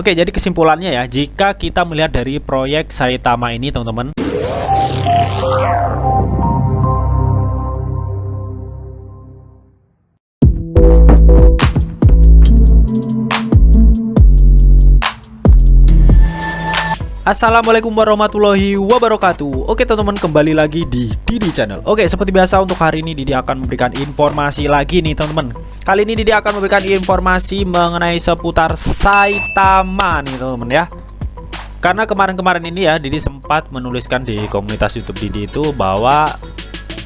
Oke, jadi kesimpulannya ya, jika kita melihat dari proyek Saitama ini teman-teman, Assalamualaikum warahmatullahi wabarakatuh. Oke teman-teman, kembali lagi di Didi Channel. Oke, seperti biasa untuk hari ini Didi akan memberikan informasi lagi nih teman-teman. Kali ini Didi akan memberikan informasi mengenai seputar Saitama nih teman-teman ya. Karena kemarin-kemarin ini ya Didi sempat menuliskan di komunitas YouTube Didi itu bahwa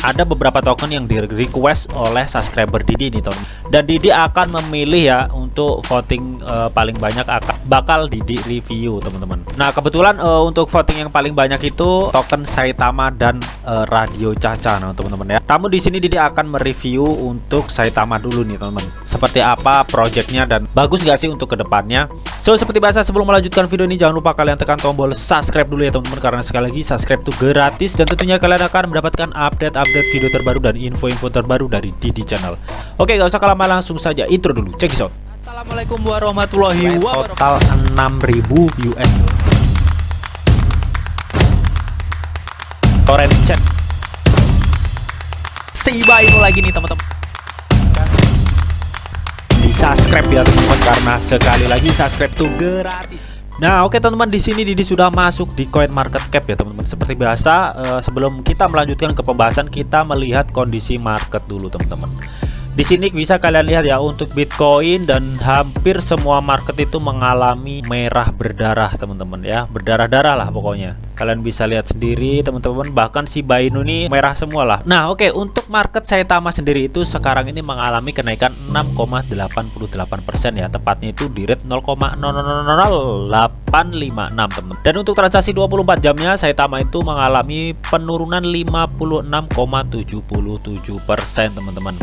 ada beberapa token yang di request oleh subscriber Didi nih teman. Dan Didi akan memilih ya untuk voting paling banyak bakal Didi review teman-teman. Nah kebetulan untuk voting yang paling banyak itu token Saitama dan Radio Caca nah teman-teman ya. Namun di sini Didi akan mereview untuk Saitama dulu nih teman-teman. Seperti apa projectnya dan bagus gak sih untuk kedepannya. So seperti biasa sebelum melanjutkan video ini jangan lupa kalian tekan tombol subscribe dulu ya teman-teman. Karena sekali lagi subscribe itu gratis dan tentunya kalian akan mendapatkan update video terbaru dan info-info terbaru dari Didi Channel. Oke, gak usah lama, langsung saja intro dulu. Check this out. Assalamualaikum warahmatullahi wabarakatuh. Total 6.000 US. Torrent chat. Shiba Inu lagi nih teman-teman. Di subscribe ya teman-teman karena sekali lagi subscribe tuh gratis. Nah oke teman-teman, di sini Didi sudah masuk di coin market cap ya teman-teman. Seperti biasa sebelum kita melanjutkan ke pembahasan kita melihat kondisi market dulu teman-teman. Di sini bisa kalian lihat ya untuk Bitcoin dan hampir semua market itu mengalami merah berdarah teman-teman ya, berdarah-darah lah pokoknya. Kalian bisa lihat sendiri teman-teman, bahkan Shiba Inu ini merah semua lah. Nah oke, untuk market Saitama sendiri itu sekarang ini mengalami kenaikan 6,88% ya, tepatnya itu di rate 0,0000856 teman-teman. Dan untuk transaksi 24 jamnya Saitama itu mengalami penurunan 56,77% teman-teman.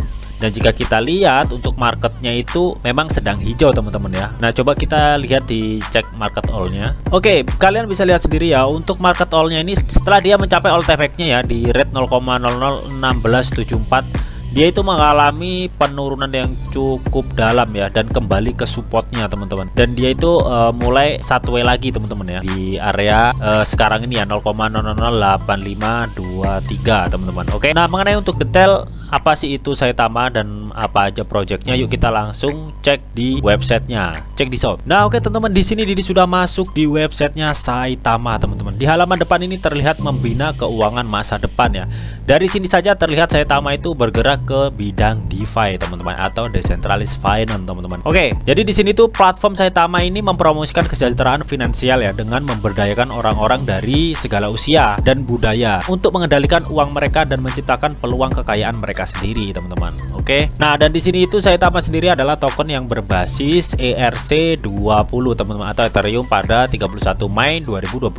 Dan jika kita lihat untuk marketnya itu memang sedang hijau teman-teman ya. Nah coba kita lihat di cek market all-nya. Oke, kalian bisa lihat sendiri ya untuk market all-nya ini setelah dia mencapai all time high-nya ya di rate 0,001674, dia itu mengalami penurunan yang cukup dalam ya dan kembali ke supportnya teman-teman. Dan dia itu mulai satu way lagi teman-teman ya di area sekarang ini ya 0,008523 teman-teman. Oke, nah mengenai untuk detail apa sih itu Saitama dan apa aja projectnya, yuk kita langsung cek di websitenya. Cek di out. Nah oke teman-teman, di sini Didi sudah masuk di websitenya Saitama teman-teman. Di halaman depan ini terlihat membina keuangan masa depan ya. Dari sini saja terlihat Saitama itu bergerak ke bidang DeFi teman-teman atau Decentralized Finance teman-teman. Oke, jadi di sini tuh platform Saitama ini mempromosikan kesejahteraan finansial ya dengan memberdayakan orang-orang dari segala usia dan budaya untuk mengendalikan uang mereka dan menciptakan peluang kekayaan mereka sendiri teman-teman. Oke. Nah, dan di sini itu Saitama sendiri adalah token yang berbasis ERC20 teman-teman atau Ethereum pada 31 Mei 2021.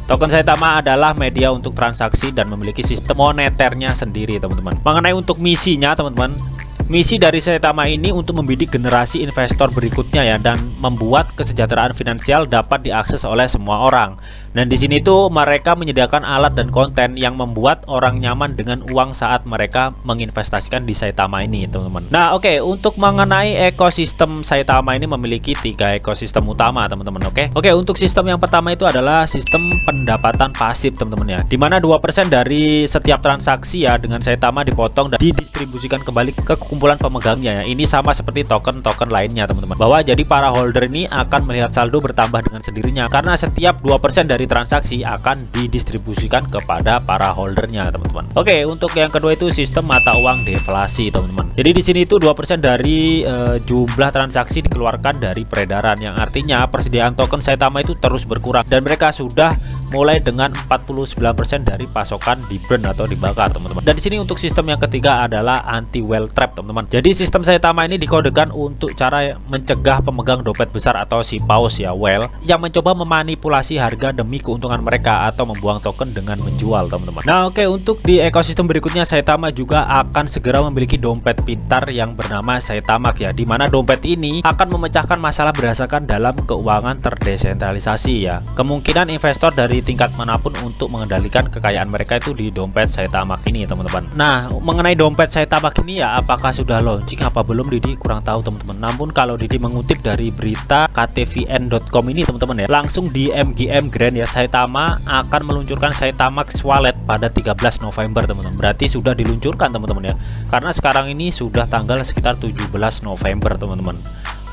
Token Saitama adalah media untuk transaksi dan memiliki sistem moneternya sendiri teman-teman. Mengenai untuk misinya teman-teman, misi dari Saitama ini untuk membidik generasi investor berikutnya ya dan membuat kesejahteraan finansial dapat diakses oleh semua orang. Dan di sini tuh mereka menyediakan alat dan konten yang membuat orang nyaman dengan uang saat mereka menginvestasikan di Saitama ini teman-teman. Nah oke, untuk mengenai ekosistem Saitama ini memiliki 3 ekosistem utama teman-teman. Oke, untuk sistem yang pertama itu adalah sistem pendapatan pasif teman-teman ya, dimana 2% dari setiap transaksi ya dengan Saitama dipotong dan didistribusikan kembali ke kumpulan pemegangnya ya. Ini sama seperti token-token lainnya teman-teman, bahwa jadi para holder ini akan melihat saldo bertambah dengan sendirinya karena setiap 2% dari transaksi akan didistribusikan kepada para holdernya teman-teman. Oke, untuk yang kedua itu sistem mata uang deflasi teman-teman. Jadi di sini itu 2% dari jumlah transaksi dikeluarkan dari peredaran, yang artinya persediaan token Saitama itu terus berkurang dan mereka sudah mulai dengan 49% dari pasokan di burn atau dibakar teman-teman. Dan di sini untuk sistem yang ketiga adalah anti well trap teman-teman. Jadi sistem Saitama ini dikodekan untuk cara mencegah pemegang dompet besar atau si paus ya, well, yang mencoba memanipulasi harga demi keuntungan mereka atau membuang token dengan menjual teman-teman. Nah oke, untuk di ekosistem berikutnya Saitama juga akan segera memiliki dompet pintar yang bernama Saitama ya, dimana dompet ini akan memecahkan masalah berdasarkan dalam keuangan terdesentralisasi ya. Kemungkinan investor dari tingkat manapun untuk mengendalikan kekayaan mereka itu di dompet Saitama ini teman-teman. Nah, mengenai dompet Saitama ini ya, apakah sudah launching apa belum Didi kurang tahu teman-teman. Namun kalau Didi mengutip dari berita ktvn.com ini teman-teman ya, langsung di MGM Grand ya, Saitama akan meluncurkan Saitamax Wallet pada 13 November teman-teman. Berarti sudah diluncurkan teman-teman ya, karena sekarang ini sudah tanggal sekitar 17 November teman-teman.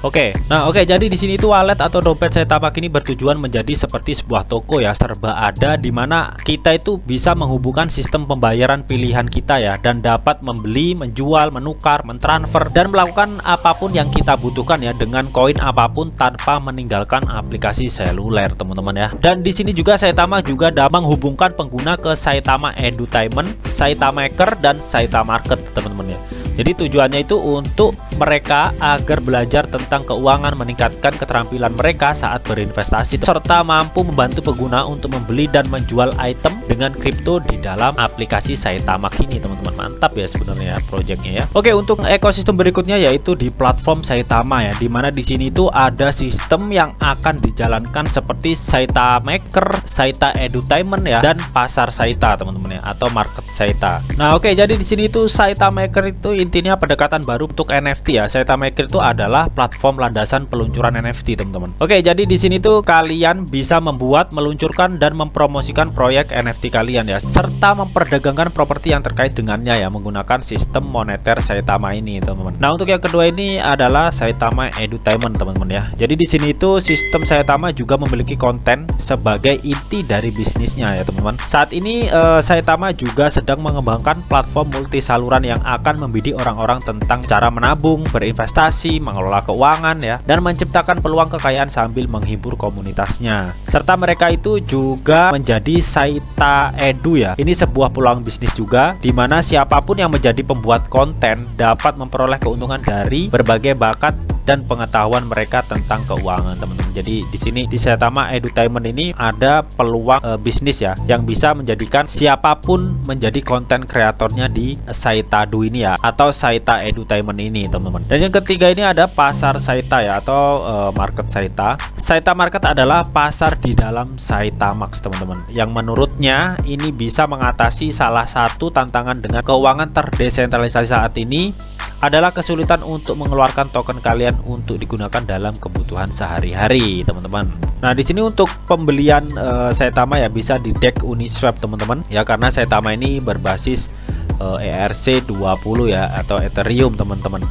Oke, jadi di sini itu wallet atau dompet Saitama ini bertujuan menjadi seperti sebuah toko ya, serba ada, di mana kita itu bisa menghubungkan sistem pembayaran pilihan kita ya, dan dapat membeli, menjual, menukar, mentransfer, dan melakukan apapun yang kita butuhkan ya dengan koin apapun tanpa meninggalkan aplikasi seluler teman-teman ya. Dan di sini juga Saitama juga dapat menghubungkan pengguna ke Saitama Edutainment, Saitama Maker, dan Saitama Market teman-teman ya. Jadi tujuannya itu untuk mereka agar belajar tentang keuangan, meningkatkan keterampilan mereka saat berinvestasi, serta mampu membantu pengguna untuk membeli dan menjual item dengan kripto di dalam aplikasi Saitama ini teman-teman. Mantap ya sebenarnya projectnya ya. Oke, untuk ekosistem berikutnya yaitu di platform Saitama ya, dimana di sini itu ada sistem yang akan dijalankan seperti Saitama Maker, Saitama Edutainment ya, dan pasar Saita teman-teman ya, atau market Saita. Nah oke, jadi di sini itu Saitama Maker itu intinya pendekatan baru untuk NFT ya. Saitama Maker itu adalah platform landasan peluncuran NFT teman-teman. Oke, jadi di sini tuh kalian bisa membuat, meluncurkan, dan mempromosikan proyek NFT kalian ya, serta memperdagangkan properti yang terkait dengannya ya, menggunakan sistem moneter Saitama ini teman-teman. Nah untuk yang kedua ini adalah Saitama Edutainment teman-teman ya. Jadi di sini itu sistem Saitama juga memiliki konten sebagai inti dari bisnisnya ya teman-teman. Saat ini Saitama juga sedang mengembangkan platform multi saluran yang akan membidik orang-orang tentang cara menabung, berinvestasi, mengelola keuangan ya, dan menciptakan peluang kekayaan sambil menghibur komunitasnya. Serta mereka itu juga menjadi Saita Edu ya. Ini sebuah peluang bisnis juga, di mana siapapun yang menjadi pembuat konten dapat memperoleh keuntungan dari berbagai bakat dan pengetahuan mereka tentang keuangan teman-teman. Jadi di sini di Saitama Edutainment ini ada peluang bisnis ya, yang bisa menjadikan siapapun menjadi konten kreatornya di Saitadu ini ya, atau Saita Edutainment ini teman-teman. Dan yang ketiga ini ada pasar Saita ya, atau market Saita. Saita Market adalah pasar di dalam Saitamax teman-teman, yang menurutnya ini bisa mengatasi salah satu tantangan dengan keuangan terdesentralisasi saat ini adalah kesulitan untuk mengeluarkan token kalian untuk digunakan dalam kebutuhan sehari-hari teman-teman. Nah di sini untuk pembelian Saitama ya bisa di DEX Uniswap teman-teman ya, karena Saitama ini berbasis ERC20 ya, atau Ethereum teman-teman.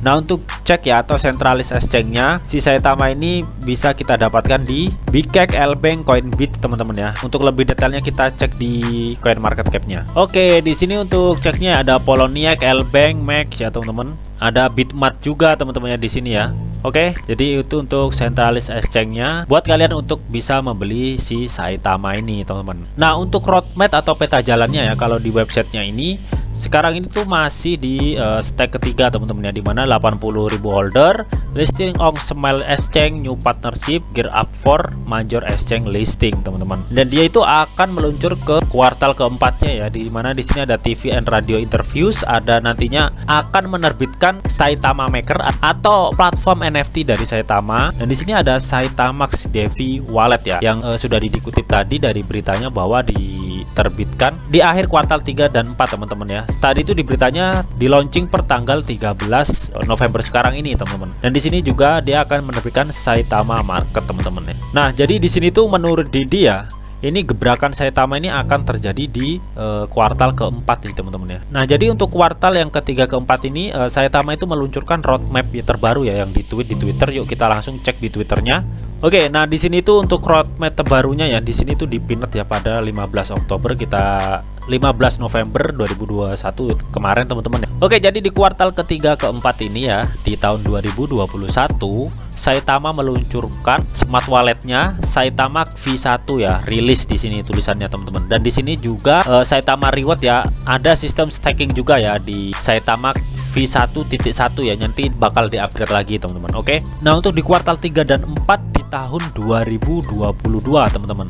Nah untuk cek ya, atau centralized exchange-nya si Saitama ini bisa kita dapatkan di Bcake, Lbank, Coinbit teman-teman ya. Untuk lebih detailnya kita cek di CoinMarketCap-nya. Oke, di sini untuk ceknya ada Poloniex, Lbank, Max ya teman-teman. Ada Bitmart juga teman-teman ya di sini ya. Oke, jadi itu untuk centralized exchange-nya buat kalian untuk bisa membeli si Saitama ini teman-teman. Nah untuk roadmap atau peta jalannya ya, kalau di websitenya ini sekarang ini tuh masih di stake ketiga teman-teman ya, dimana 80.000 holder, listing on Smile Exchange, new partnership, gear up for major exchange listing teman-teman. Dan dia itu akan meluncur ke kuartal keempatnya ya, dimana di sini ada TV and radio interviews, ada nantinya akan menerbitkan Saitama Maker atau platform NFT dari Saitama. Dan di sini ada Saitamax Devi Wallet ya, yang sudah dikutip tadi dari beritanya bahwa diterbitkan di akhir kuartal 3 dan 4 teman-teman ya. Tadi itu di beritanya di launching per tanggal 13 November sekarang ini teman-teman. Dan di sini juga dia akan menerbitkan Saitama Market teman-teman ya. Nah, jadi di sini tuh menurut Didi ya, ini gebrakan Saitama ini akan terjadi di kuartal keempat ini teman-teman ya. Nah jadi untuk kuartal yang ketiga keempat ini Saitama itu meluncurkan roadmap terbaru ya, yang ditweet di Twitter. Yuk kita langsung cek di Twitternya. Oke, nah di sini tuh untuk roadmap terbarunya ya, di sini tuh dipinat ya pada 15 Oktober, kita 15 November 2021 kemarin teman-teman ya. Oke, jadi di kuartal ketiga keempat ini ya, di tahun 2021 Saitama meluncurkan smart walletnya Saitama V1 ya, rilis di sini tulisannya teman-teman. Dan di sini juga Saitama Reward ya, ada sistem staking juga ya di Saitama V1.1 ya, nanti bakal di-upgrade lagi teman-teman. Oke. Nah, untuk di kuartal 3 dan 4 di tahun 2022 teman-teman.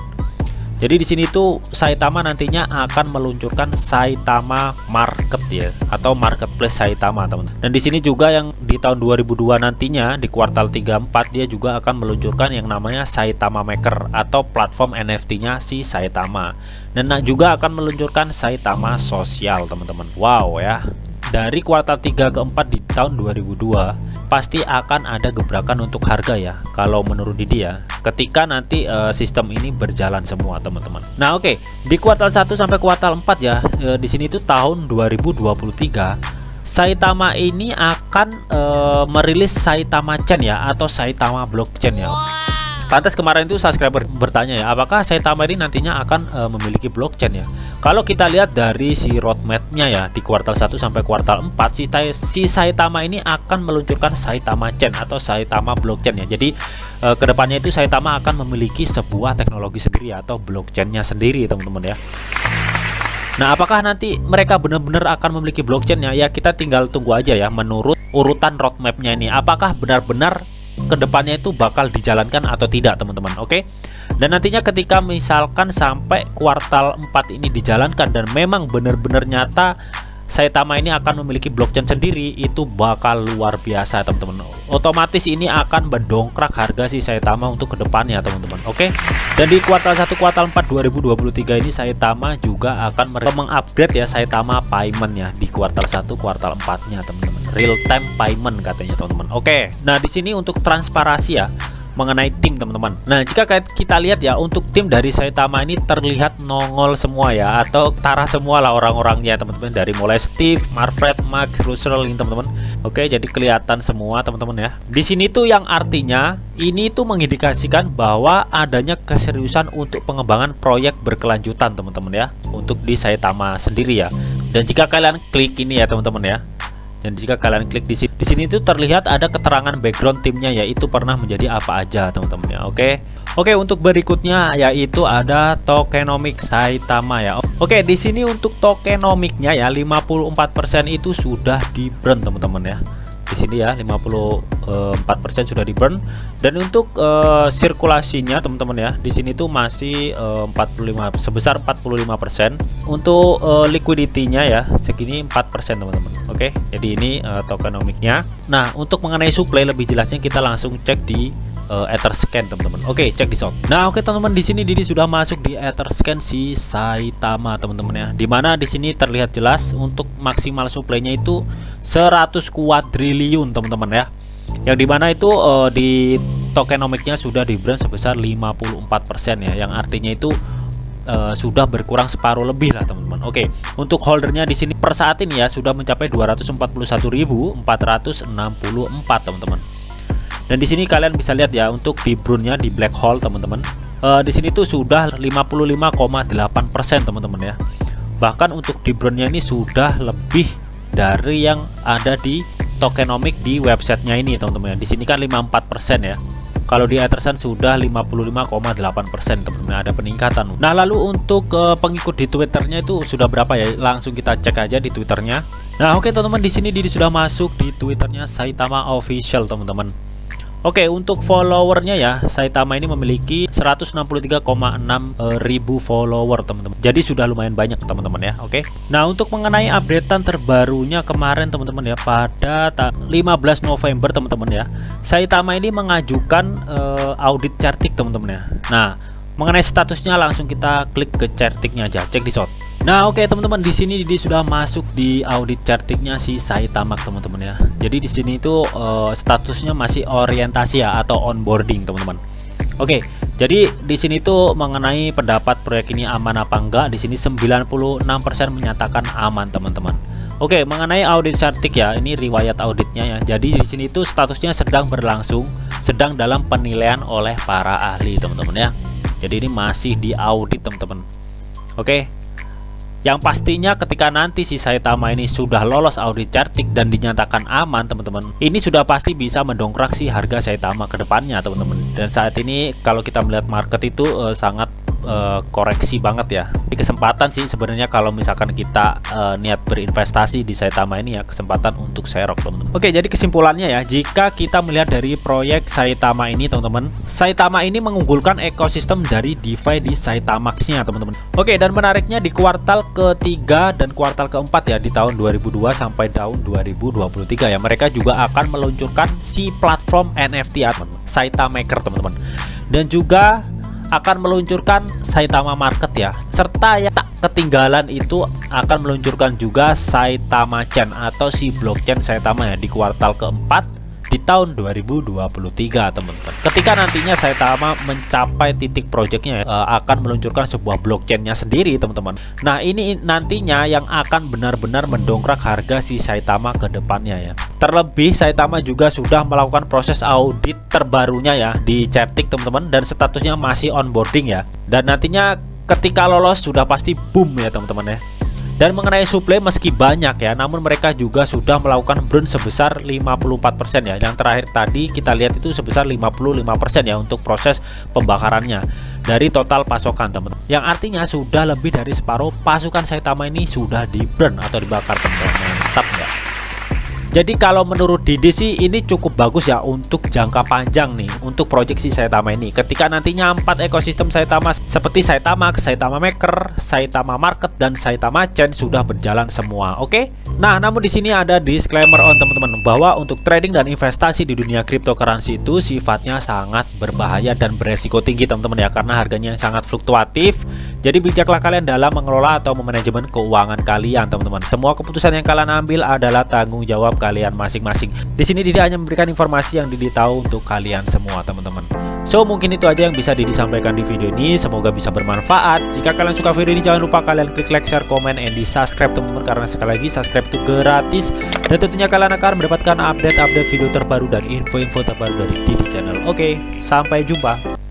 Jadi di sini tuh Saitama nantinya akan meluncurkan Saitama Market ya, atau marketplace Saitama, teman-teman. Dan di sini juga yang di tahun 2002 nantinya di kuartal 3-4 dia juga akan meluncurkan yang namanya Saitama Maker atau platform NFT-nya si Saitama. Dan juga akan meluncurkan Saitama Sosial, teman-teman. Wow ya. Dari kuartal 3 ke 4 di tahun 2002 pasti akan ada gebrakan untuk harga ya, kalau menurut Didi ya, ketika nanti sistem ini berjalan semua, teman-teman. Nah, oke, di kuartal 1 sampai kuartal 4 ya, di sini tuh tahun 2023 Saitama ini akan merilis Saitama Chain ya, atau Saitama Blockchain ya. Pantas kemarin itu subscriber bertanya ya, apakah Saitama ini nantinya akan memiliki blockchain ya. Kalau kita lihat dari si roadmapnya ya, di kuartal 1 sampai kuartal 4 si Saitama ini akan meluncurkan Saitama Chain atau Saitama Blockchain ya. Jadi kedepannya itu Saitama akan memiliki sebuah teknologi sendiri atau blockchainnya sendiri, teman-teman ya. Nah, apakah nanti mereka benar-benar akan memiliki blockchainnya ya, kita tinggal tunggu aja ya, menurut urutan roadmapnya ini, apakah benar-benar kedepannya itu bakal dijalankan atau tidak, teman-teman. Oke. Dan nantinya ketika misalkan sampai kuartal 4 ini dijalankan dan memang benar-benar nyata Saitama ini akan memiliki blockchain sendiri, itu bakal luar biasa, teman-teman. Otomatis ini akan mendongkrak harga si Saitama untuk kedepannya, teman-teman. Oke. Dan di kuartal 1 kuartal 4 2023 ini Saitama juga akan mengupgrade ya Saitama Payment ya, di kuartal 1 kuartal 4-nya, teman-teman. Real time payment katanya, teman-teman. Oke. Nah, di sini untuk transparansi ya mengenai tim, teman-teman. Nah, jika kita lihat ya, untuk tim dari Saitama ini terlihat nongol semua ya, atau tara semua lah orang-orangnya, teman-teman, dari mulai Steve, Marfred, Max, Russell ini, teman-teman. Oke, jadi kelihatan semua, teman-teman ya. Di sini tuh yang artinya ini tuh mengindikasikan bahwa adanya keseriusan untuk pengembangan proyek berkelanjutan, teman-teman ya, untuk di Saitama sendiri ya. Dan jika kalian klik ini ya, teman-teman ya, dan jika kalian klik di sini itu terlihat ada keterangan background timnya, yaitu pernah menjadi apa aja, teman-teman ya. Oke, untuk berikutnya yaitu ada tokenomic Saitama ya. Oke, di sini untuk tokenomicnya ya 54% itu sudah di burn, teman-teman ya. Di sini ya 54% sudah di burn. Dan untuk sirkulasinya, teman-teman ya, di sini tuh masih sebesar 45%. Untuk liquidity-nya ya segini 4%, teman-teman. Oke, jadi ini tokenomicnya. Nah, untuk mengenai supply lebih jelasnya kita langsung cek di Etherscan, teman-teman. Oke, cek di shop. Nah, oke teman-teman, di sini Didi sudah masuk di Etherscan si Saitama, teman-teman ya. Dimana di sini terlihat jelas untuk maksimal supply-nya itu 100 kuadriliun, teman-teman ya. Yang dimana itu di tokenomicnya sudah di burn sebesar 54% ya, yang artinya itu sudah berkurang separuh lebih lah, teman-teman. Oke, untuk holdernya di sini per saat ini ya sudah mencapai 241.464, teman-teman. Dan di sini kalian bisa lihat ya, untuk di burn-nya di black hole, teman-teman. Di sini tuh sudah 55,8%, teman-teman ya. Bahkan untuk di burn-nya ini sudah lebih dari yang ada di tokenomic di websitenya ini, teman-teman ya. Di sini kan 54% ya. Kalau di Etherscan sudah 55,8%, teman-teman, ada peningkatan. Nah, lalu untuk pengikut di Twitternya itu sudah berapa ya? Langsung kita cek aja di Twitternya. Nah, oke teman-teman, di sini Didi sudah masuk di Twitternya Saitama Official, teman-teman. Oke, untuk followernya ya, Saitama ini memiliki 163,6 ribu follower, teman-teman. Jadi sudah lumayan banyak, teman-teman ya. Oke. Nah, untuk mengenai updatean terbarunya kemarin, teman-teman ya, pada 15 November, teman-teman ya, Saitama ini mengajukan audit Certik, teman-teman ya. Nah, mengenai statusnya langsung kita klik ke Certiknya aja, cek di shop. Nah, oke teman-teman, di sini Didi sudah masuk di audit Certiknya si Saitama, teman-teman ya. Jadi di sini itu statusnya masih orientasi ya, atau onboarding, teman-teman. Oke, jadi di sini tuh mengenai pendapat proyek ini aman apa enggak, di sini 96% menyatakan aman, teman-teman. Oke, mengenai audit Certik ya, ini riwayat auditnya ya. Jadi di sini tuh statusnya sedang berlangsung, sedang dalam penilaian oleh para ahli, teman-teman ya. Jadi ini masih di audit, teman-teman. Oke. Yang pastinya ketika nanti si Saitama ini sudah lolos audit Certik dan dinyatakan aman, teman-teman, ini sudah pasti bisa mendongkrak si harga Saitama ke depannya, teman-teman. Dan saat ini kalau kita melihat market itu sangat koreksi banget ya. Di kesempatan sih sebenarnya kalau misalkan kita niat berinvestasi di Saitama ini ya, kesempatan untuk serok teman-teman. Oke, jadi kesimpulannya ya, jika kita melihat dari proyek Saitama ini teman-teman, Saitama ini mengunggulkan ekosistem dari DeFi di Saitamax-nya teman-teman. Oke, dan menariknya di kuartal ketiga dan kuartal keempat ya, di tahun 2002 sampai tahun 2023 ya, mereka juga akan meluncurkan si platform NFT ya teman-teman, Saitamaker teman-teman, dan juga akan meluncurkan Saitama Market ya, serta ya tak ketinggalan itu akan meluncurkan juga Saitama Chain atau si blockchain Saitama ya di kuartal keempat di tahun 2023 teman-teman. Ketika nantinya Saitama mencapai titik projectnya ya, akan meluncurkan sebuah blockchainnya sendiri teman-teman. Nah ini nantinya yang akan benar-benar mendongkrak harga si Saitama ke depannya ya. Terlebih Saitama juga sudah melakukan proses audit terbarunya ya di Certik teman-teman, dan statusnya masih onboarding ya. Dan nantinya ketika lolos sudah pasti boom ya teman-teman ya. Dan mengenai suplai meski banyak ya, namun mereka juga sudah melakukan burn sebesar 54% ya. Yang terakhir tadi kita lihat itu sebesar 55% ya untuk proses pembakarannya dari total pasokan teman-teman. Yang artinya sudah lebih dari separuh pasukan Saitama ini sudah di burn atau dibakar teman-teman. Mantap nggak? Jadi kalau menurut Didi sih ini cukup bagus ya untuk jangka panjang nih untuk proyeksi Saitama ini. Ketika nantinya 4 ekosistem Saitama seperti Saitamax, Saitama Maker, Saitama Market, dan Saitama Chain sudah berjalan semua. Oke? Nah, namun di sini ada disclaimer on teman-teman bahwa untuk trading dan investasi di dunia cryptocurrency itu sifatnya sangat berbahaya dan beresiko tinggi teman-teman ya, karena harganya yang sangat fluktuatif. Jadi bijaklah kalian dalam mengelola atau memanajemen keuangan kalian teman-teman. Semua keputusan yang kalian ambil adalah tanggung jawab kalian masing-masing. Di sini Didi hanya memberikan informasi yang Didi tahu untuk kalian semua teman-teman. So mungkin itu aja yang bisa Didi sampaikan di video ini. Semoga bisa bermanfaat. Jika kalian suka video ini, jangan lupa kalian klik like, share, komen, and di subscribe teman-teman, karena sekali lagi subscribe itu gratis, dan tentunya kalian akan mendapatkan update-update video terbaru dan info-info terbaru dari Didi Channel. Oke, sampai jumpa.